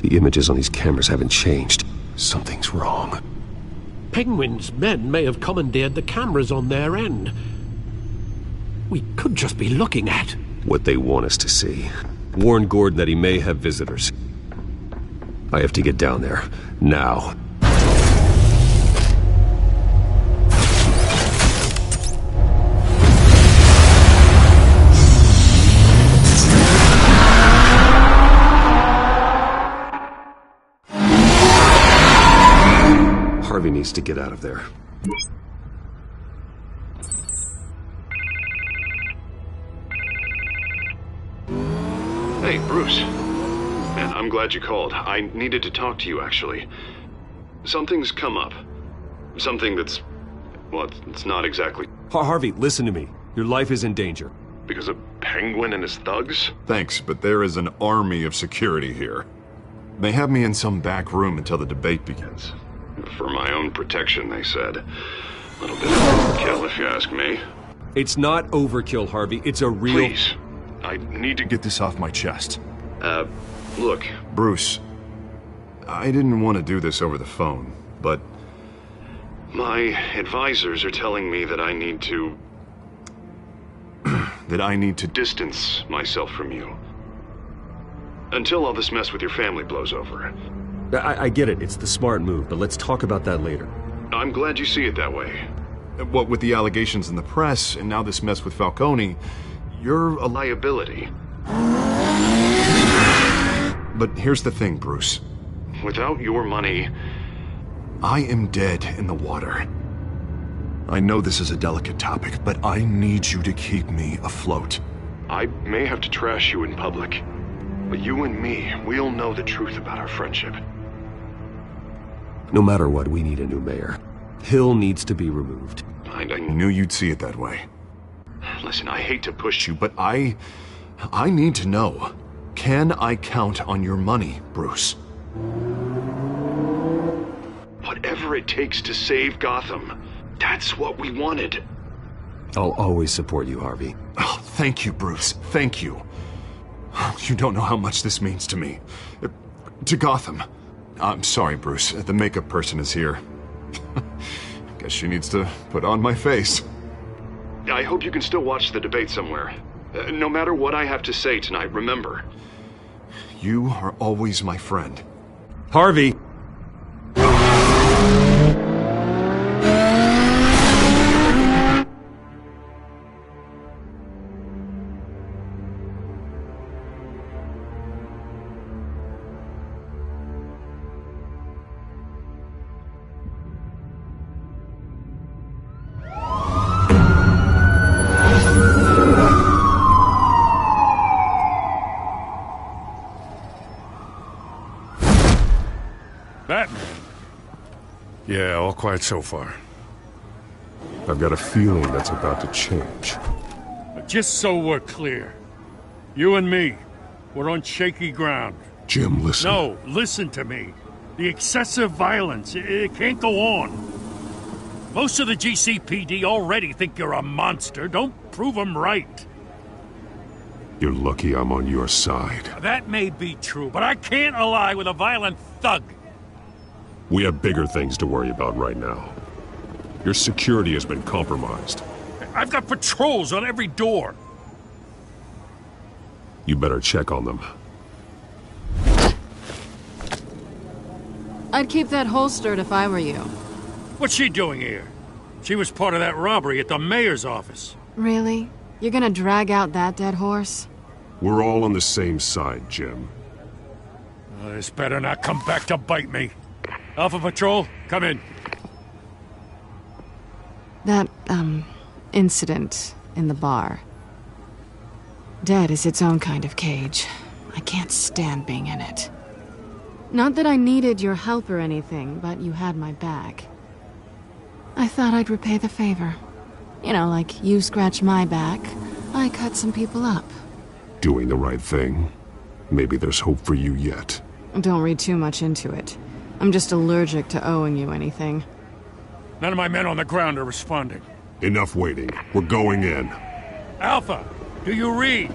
The images on these cameras haven't changed. Something's wrong. Penguin's men may have commandeered the cameras on their end. We could just be looking at what they want us to see. Warn Gordon that he may have visitors. I have to get down there. Now. Harvey needs to get out of there. Hey, Bruce. Man, I'm glad you called. I needed to talk to you, actually. Something's come up. Something that's... well, it's not exactly... Harvey, listen to me. Your life is in danger. Because of Penguin and his thugs? Thanks, but there is an army of security here. They have me in some back room until the debate begins. For my own protection, they said. A little bit of overkill, if you ask me. It's not overkill, Harvey. It's a real... Please. I need to get this off my chest. Look. Bruce, I didn't want to do this over the phone, but... my advisors are telling me that I need to... that I need to distance myself from you. Until all this mess with your family blows over. I get it. It's the smart move, but let's talk about that later. I'm glad you see it that way. What with the allegations in the press, and now this mess with Falcone, you're a liability. But here's the thing, Bruce. Without your money, I am dead in the water. I know this is a delicate topic, but I need you to keep me afloat. I may have to trash you in public, but you and me, we'll know the truth about our friendship. No matter what, we need a new mayor. Hill needs to be removed. I knew you'd see it that way. Listen, I hate to push you, but I need to know. Can I count on your money, Bruce? Whatever it takes to save Gotham. That's what we wanted. I'll always support you, Harvey. Oh, thank you, Bruce. Thank you. You don't know how much this means to me. To Gotham. I'm sorry, Bruce. The makeup person is here. Guess she needs to put on my face. I hope you can still watch the debate somewhere. No matter what I have to say tonight, remember. You are always my friend. Harvey! Batman. Yeah, all quiet so far. I've got a feeling that's about to change. Just so we're clear, you and me, we're on shaky ground. Jim, listen. No, listen to me. The excessive violence, it can't go on. Most of the GCPD already think you're a monster. Don't prove them right. You're lucky I'm on your side. That may be true, but I can't ally with a violent thug. We have bigger things to worry about right now. Your security has been compromised. I've got patrols on every door. You better check on them. I'd keep that holstered if I were you. What's she doing here? She was part of that robbery at the mayor's office. Really? You're gonna drag out that dead horse? We're all on the same side, Jim. This better not come back to bite me. Alpha Patrol, come in. That, incident in the bar. Dead is its own kind of cage. I can't stand being in it. Not that I needed your help or anything, but you had my back. I thought I'd repay the favor. You know, like you scratch my back, I cut some people up. Doing the right thing. Maybe there's hope for you yet. Don't read too much into it. I'm just allergic to owing you anything. None of my men on the ground are responding. Enough waiting. We're going in. Alpha, do you read?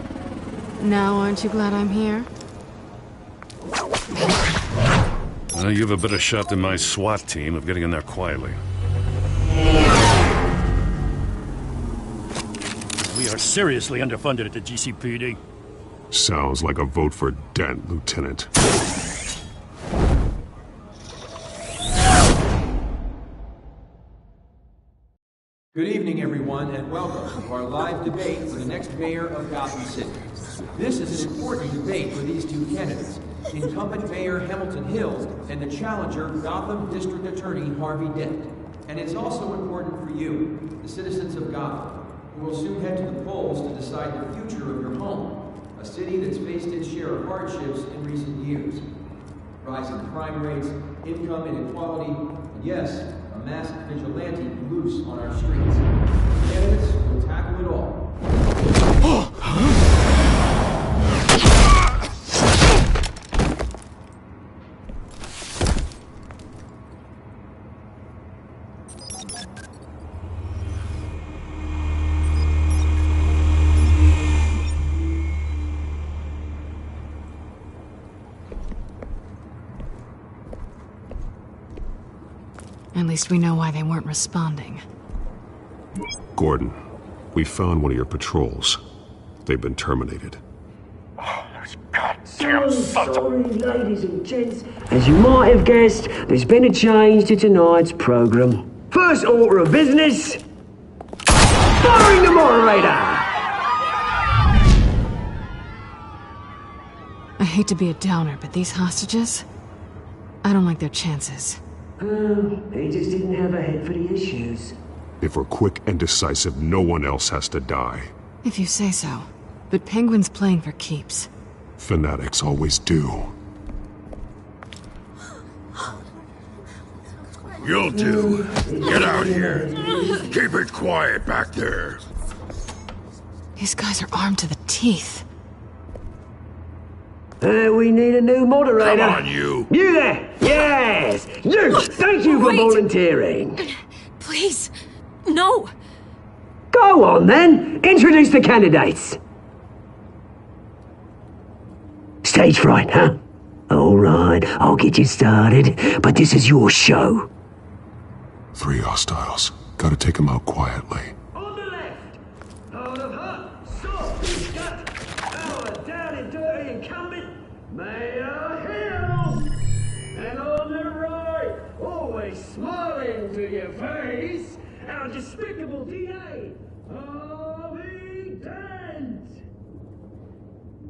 Now aren't you glad I'm here? You have a better shot than my SWAT team of getting in there quietly. We are seriously underfunded at the GCPD. Sounds like a vote for Dent, Lieutenant. Good evening, everyone, and welcome to our live debate for the next mayor of Gotham City. This is an important debate for these two candidates, incumbent Mayor Hamilton Hill and the challenger, Gotham District Attorney Harvey Dent. And it's also important for you, the citizens of Gotham, who will soon head to the polls to decide the future of your home, a city that's faced its share of hardships in recent years. Rising crime rates, income inequality, and yes, a masked vigilante loose on our streets. Candidates will tackle it all. At least we know why they weren't responding. Gordon, we found one of your patrols. They've been terminated. So sorry, ladies and gents. As you might have guessed, there's been a change to tonight's program. First order of business, firing the moderator! I hate to be a downer, but these hostages, I don't like their chances. He just didn't have a head for the issues. If we're quick and decisive, no one else has to die. If you say so. But Penguin's playing for keeps. Fanatics always do. You'll do. Get out here. Keep it quiet back there. These guys are armed to the teeth. We need a new moderator. Come on, you. You there! Yes! You! Thank you for volunteering. Please, no. Go on, then. Introduce the candidates. Stage fright, huh? All right, I'll get you started, but this is your show. 3 hostiles. Gotta take them out quietly. On the left, hard of heart, soft gut, our down and dirty incumbent, Mayor Hill. And on the right, always smiling to your face, our despicable DA, Harvey Dent.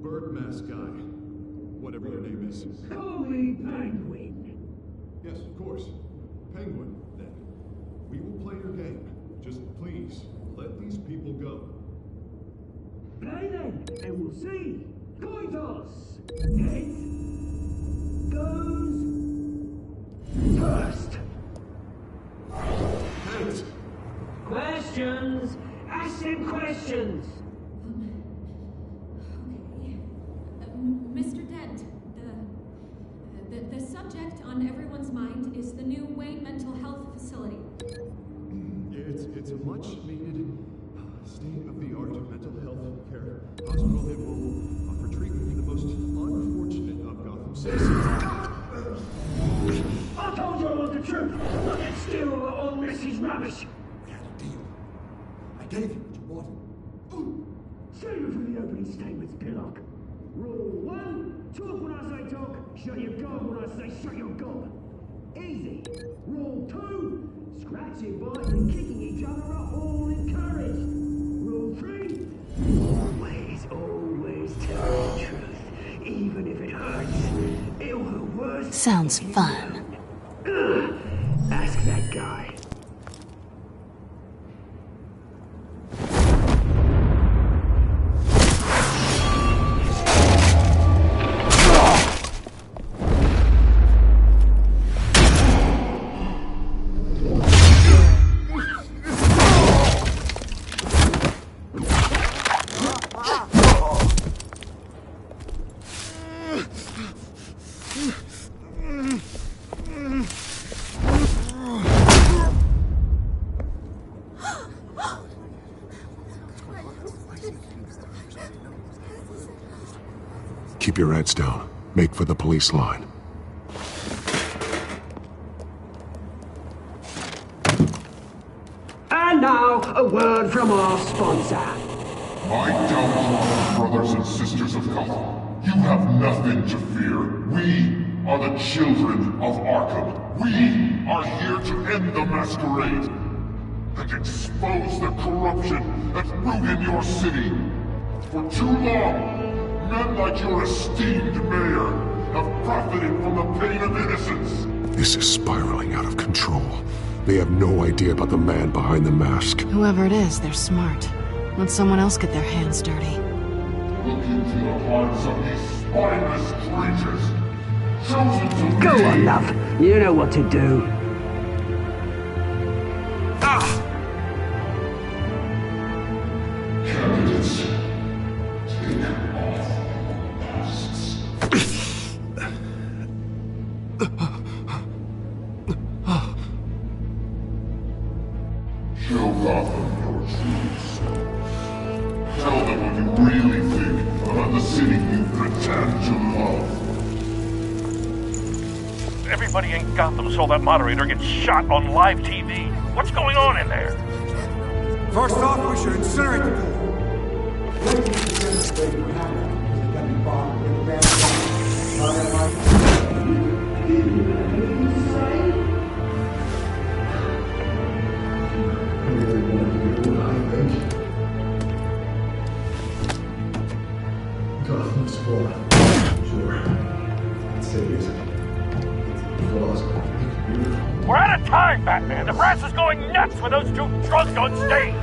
Bird mask guy. Whatever your name is. Call me Penguin. Yes, of course. Penguin, then. We will play your game. Just please, let these people go. Play then, and we'll see. Coin toss. Heads goes first. Heads. Question subject on everyone's mind is the new Wayne Mental Health Facility. It's a much-needed, state-of-the-art mental health care hospital that will offer treatment for the most unfortunate of Gotham citizens. I told you all the truth! Look at still all this is rubbish! I gave you what you wanted. Save it for the opening statements, Pillock. Rule 1, talk when I say talk, shut your gob when I say shut your gob. Easy. Rule 2, scratching, biting, and kicking each other are all encouraged. Rule 3, always tell the truth, even if it hurts. It'll hurt worse. Sounds fun. Ask that guy. Keep your heads down. Make for the police line. And now, a word from our sponsor. My downtrodden brothers and sisters of Gotham, you have nothing to fear. We are the children of Arkham. We are here to end the masquerade and expose the corruption that's rooted in your city. For too long, men like your esteemed mayor have profited from the pain of innocence. This is spiraling out of control. They have no idea about the man behind the mask. Whoever it is, they're smart. Let someone else get their hands dirty. Look into the hearts of these spineless creatures. Chosen to Go lead. on, love. You know what to do. Candidates, take off your masks. Show Gotham your true self. Tell them what you really think about the city you pretend to love. Everybody in Gotham saw that moderator get shot on live TV. What's going on in there? First off, we should incinerate the pool. Gotham's full. Sure. Cities. We're out of time, Batman. The brass is going nuts with those two drunks on stage.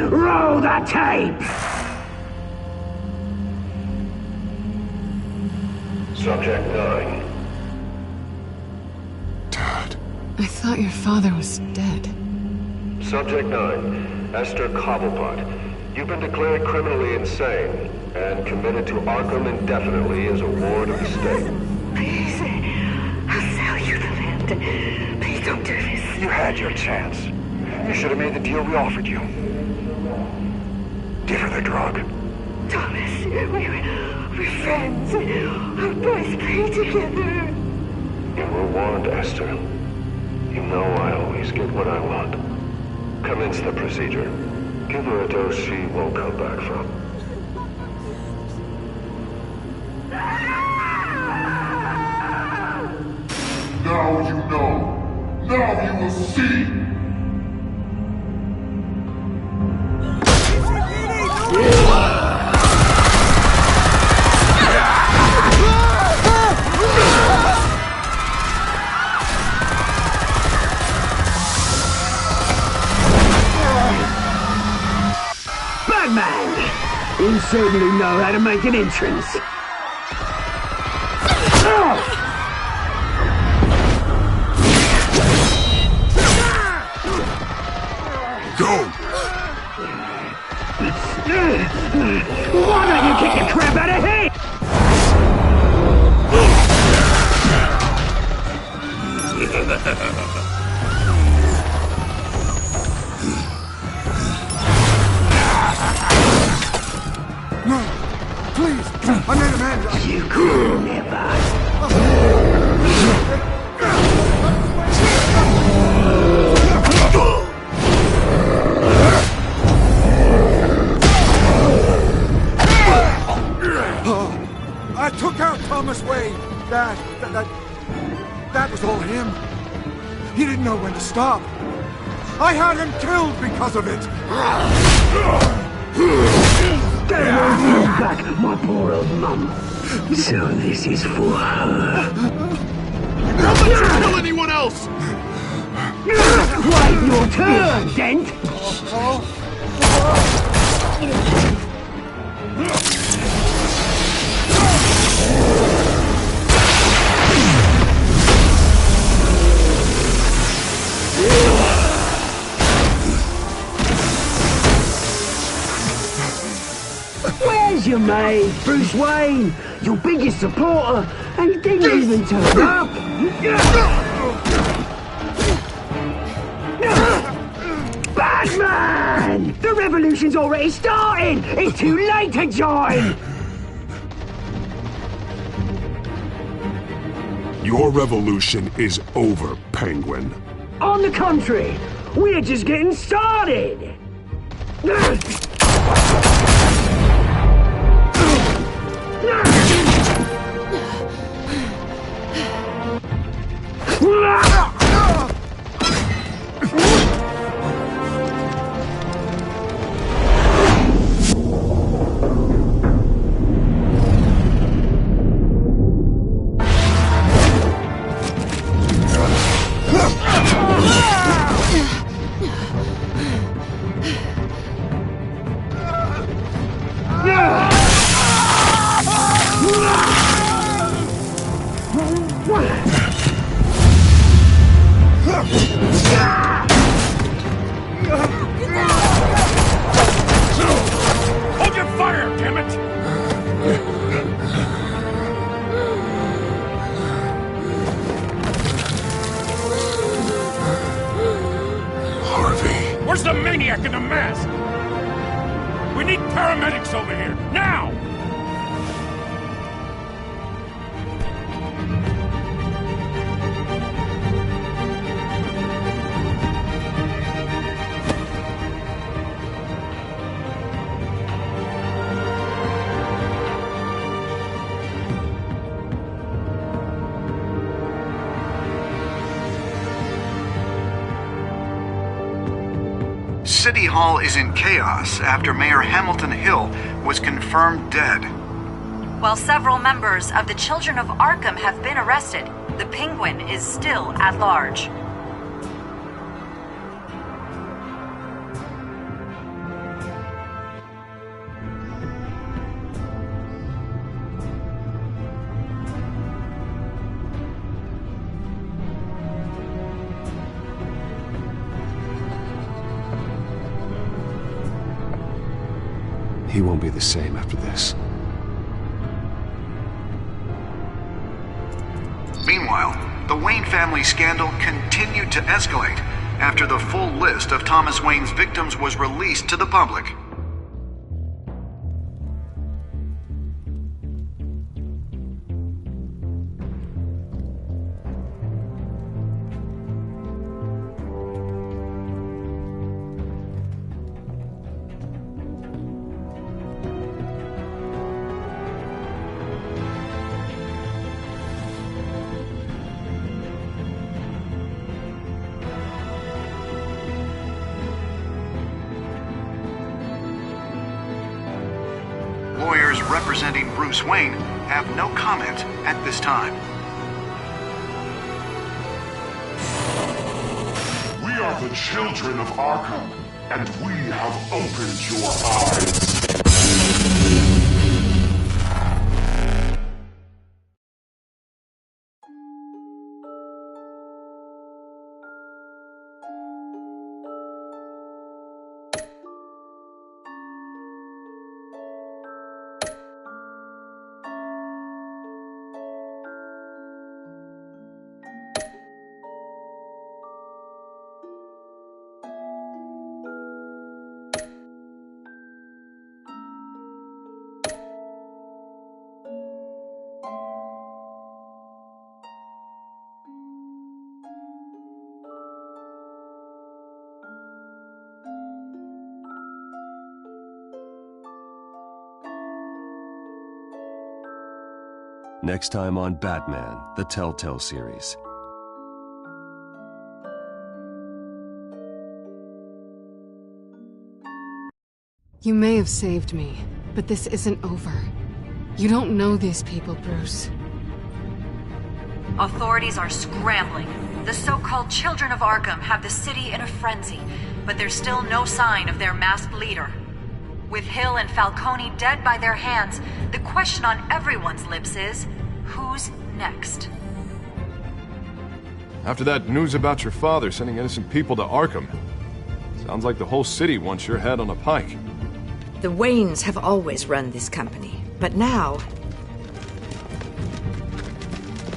Roll the tape! Subject 9. I thought your father was dead. Subject 9, Esther Cobblepot. You've been declared criminally insane and committed to Arkham indefinitely as a ward of the state. Please, I'll sell you the land. Please don't do this. You had your chance. You should have made the deal we offered you. Give her the drug. Thomas, we're friends. Our boys play together. You were warned, Esther. You know I always get what I want. Commence the procedure. Give her a dose she won't come back from. Now you know. Now you will see. You certainly know how to make an entrance. Go! Why don't you kick the crap out of him? No! Please! I made a man! You could never! I took out Thomas Wayne. That was all him. He didn't know when to stop. I had him killed because of it. Back, my poor old mum. So this is for her. Don't let you kill anyone else! Wait your turn, Dent! Where's your mate, Bruce Wayne? Your biggest supporter, and he didn't even turn up. Batman! The revolution's already started! It's too late to join! Your revolution is over, Penguin. On the contrary, we're just getting started! Hold your fire, damn it! Harvey. Where's the maniac in the mask? We need paramedics over here, now! City Hall is in chaos after Mayor Hamilton Hill was confirmed dead. While several members of the Children of Arkham have been arrested, the Penguin is still at large. He won't be the same after this. Meanwhile, the Wayne family scandal continued to escalate after the full list of Thomas Wayne's victims was released to the public. Lawyers representing Bruce Wayne have no comment at this time. We are the children of Arkham, and we have opened your eyes. Next time on Batman, the Telltale series. You may have saved me, but this isn't over. You don't know these people, Bruce. Authorities are scrambling. The so-called Children of Arkham have the city in a frenzy, but there's still no sign of their masked leader. With Hill and Falcone dead by their hands, the question on everyone's lips is, who's next? After that news about your father sending innocent people to Arkham, sounds like the whole city wants your head on a pike. The Waynes have always run this company, but now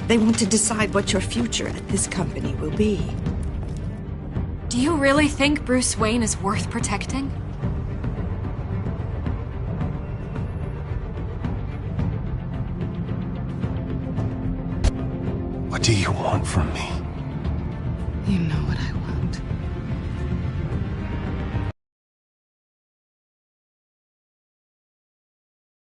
they want to decide what your future at this company will be. Do you really think Bruce Wayne is worth protecting? What do you want from me? You know what I